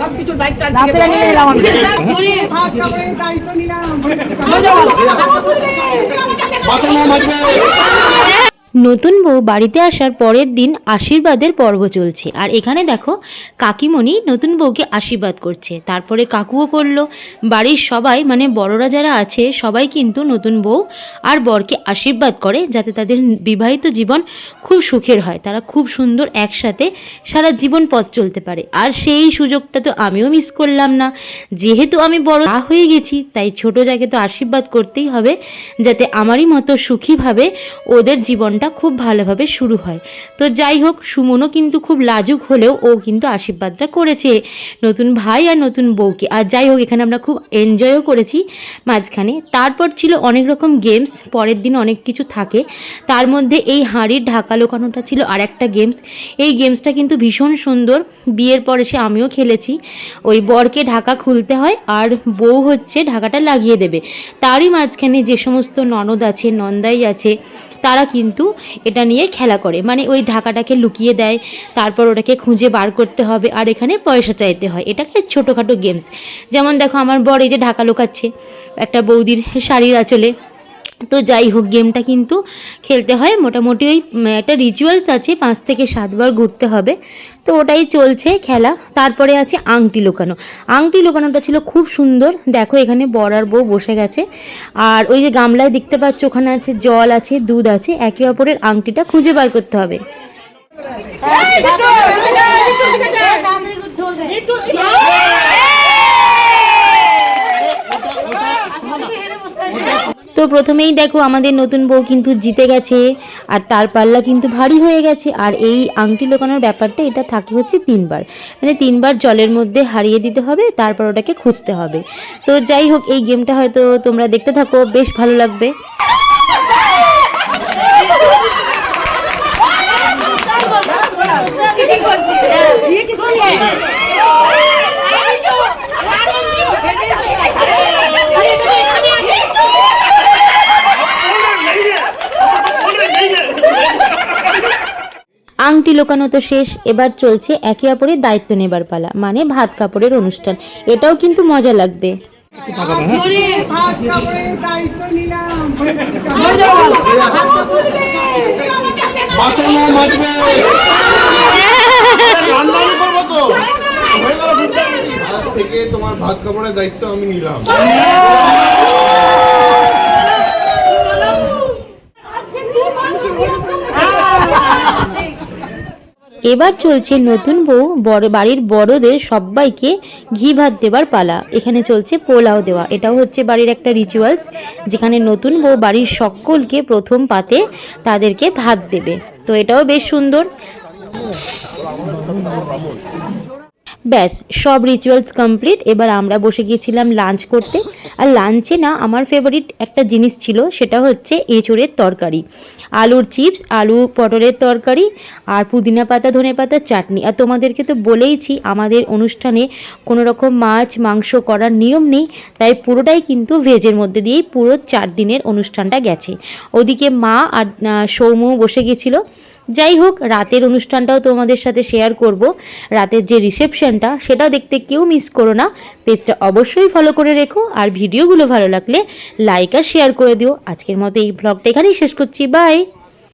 সবকিছু দায়িত্ব নতুন বউ বাড়িতে আসার পরের দিন আশীর্বাদের পর্ব চলছে। আর এখানে দেখো কাকিমণি নতুন বউকে আশীর্বাদ করছে, তারপরে কাকুও করলো। বাড়ির সবাই মানে বড়রা যারা আছে সবাই কিন্তু নতুন বউ আর বরকে আশীর্বাদ করে যাতে তাদের বিবাহিত জীবন খুব সুখের হয়, তারা খুব সুন্দর একসাথে সারা জীবন পথ চলতে পারে। আর সেই সুযোগটা তো আমিও মিস করলাম না, যেহেতু আমি বড় হয়ে গেছি তাই ছোট জায়গায় তো আশীর্বাদ করতেই হবে যাতে আমারই মতো সুখীভাবে ওদের জীবন খুব ভালোভাবে শুরু হয়। তো যাই হোক, সুমনও কিন্তু খুব লাজুক হলেও ও কিন্তু আশীর্বাদটা করেছে নতুন ভাই আর নতুন বউকে। আর যাই হোক, এখানে আমরা খুব এনজয়ও করেছি মাঝখানে। তারপর ছিল অনেক রকম গেমস, পরের দিন অনেক কিছু থাকে, তার মধ্যে এই হাঁড়ির ঢাকা লোকানোটা ছিল আর একটা গেমস। এই গেমসটা কিন্তু ভীষণ সুন্দর, বিয়ের পর এসে আমিও খেলেছি। ওই বরকে ঢাকা খুলতে হয় আর বউ হচ্ছে ঢাকাটা লাগিয়ে দেবে, তারই মাঝখানে যে সমস্ত ননদ আছে নন্দাই আছে তারা কিন্তু এটা নিয়ে খেলা করে, মানে ওই ঢাকাটাকে লুকিয়ে দেয়, তারপর ওটাকে খুঁজে বার করতে হবে আর এখানে পয়সা চাইতে হয়। এটাকে ছোটোখাটো গেমস। যেমন দেখো আমার বর এই যে ঢাকা লুকাচ্ছে একটা বৌদির শাড়ির আঁচলে। তো যাই হোক, গেমটা কিন্তু খেলতে হয় মোটামুটি ওই একটা রিচুয়ালস আছে, 5 থেকে 7 বার ঘুরতে হবে, তো ওটাই চলছে খেলা। তারপরে আছে আংটি লুকানো। আংটি লুকানোটা ছিল খুব সুন্দর। দেখো এখানে বর আর বউ বসে গেছে আর ওই যে গামলায় দেখতে পাচ্ছ ওখানে আছে জল আছে দুধ আছে, একে অপরের আংটিটা খুঁজে বার করতে হবে। তো প্রথমেই দেখো আমাদের নতুন বউ কিন্তু জিতে গেছে আর তার পাল্লা কিন্তু ভারী হয়ে গেছে। আর এই আংটি লোকানোর ব্যাপারটা এটা থাকে হচ্ছে 3 বার, মানে 3 বার জলের মধ্যে হারিয়ে দিতে হবে, তারপর ওটাকে খুঁজতে হবে। তো যাই হোক, এই গেমটা হয়তো তোমরা দেখতে থাকো, বেশ ভালো লাগবে। আংটি লোকানো তো শেষ, এবার চলছে একে অপরের দায়িত্ব নেবার পালা, মানে ভাত কাপড়ের অনুষ্ঠান। এটাও কিন্তু মজা লাগবে। তোমার ভাত কাপড়ের দায়িত্ব আমি নিলাম। এবার চলছে নতুন বউ বাড়ির বড়দের সবাইকে ঘি ভাত দেবার পালা। এখানে চলছে পোলাও দেওয়া, এটাও হচ্ছে বাড়ির একটা রিচুয়ালস, যেখানে নতুন বউ বাড়ির সকলকে প্রথম পাতে তাদেরকে ভাত দেবে। তো এটাও বেশ সুন্দর। ব্যাস সব রিচুয়ালস কমপ্লিট। এবার আমরা বসে গিয়েছিলাম লাঞ্চ করতে। আর লাঞ্চে না আমার ফেভারিট একটা জিনিস ছিল, সেটা হচ্ছে এঁচোড়ের তরকারি, আলুর চিপস, আলু পটলের তরকারি আর পুদিনা পাতা ধনে পাতার চাটনি। আর তোমাদেরকে তো বলেইছি আমাদের অনুষ্ঠানে কোনো রকম মাছ মাংস করার নিয়ম নেই, তাই পুরোটাই কিন্তু ভেজের মধ্যে দিয়েই পুরো 4 দিনের অনুষ্ঠানটা গেছে। ওদিকে মা আর সৌম্য বসে গেছিলো। যাই হোক, রাতের অনুষ্ঠানটাও তোমাদের সাথে শেয়ার করব। রাতের যে রিসেপশনটা সেটাও দেখতে কেউ মিস করো না, পেজটা অবশ্যই ফলো করে রেখো। আর ভিডিওগুলো ভালো লাগলে লাইক আর শেয়ার করে দিও। আজকের মতো এই ব্লগটা এখানেই শেষ করছি, বাই।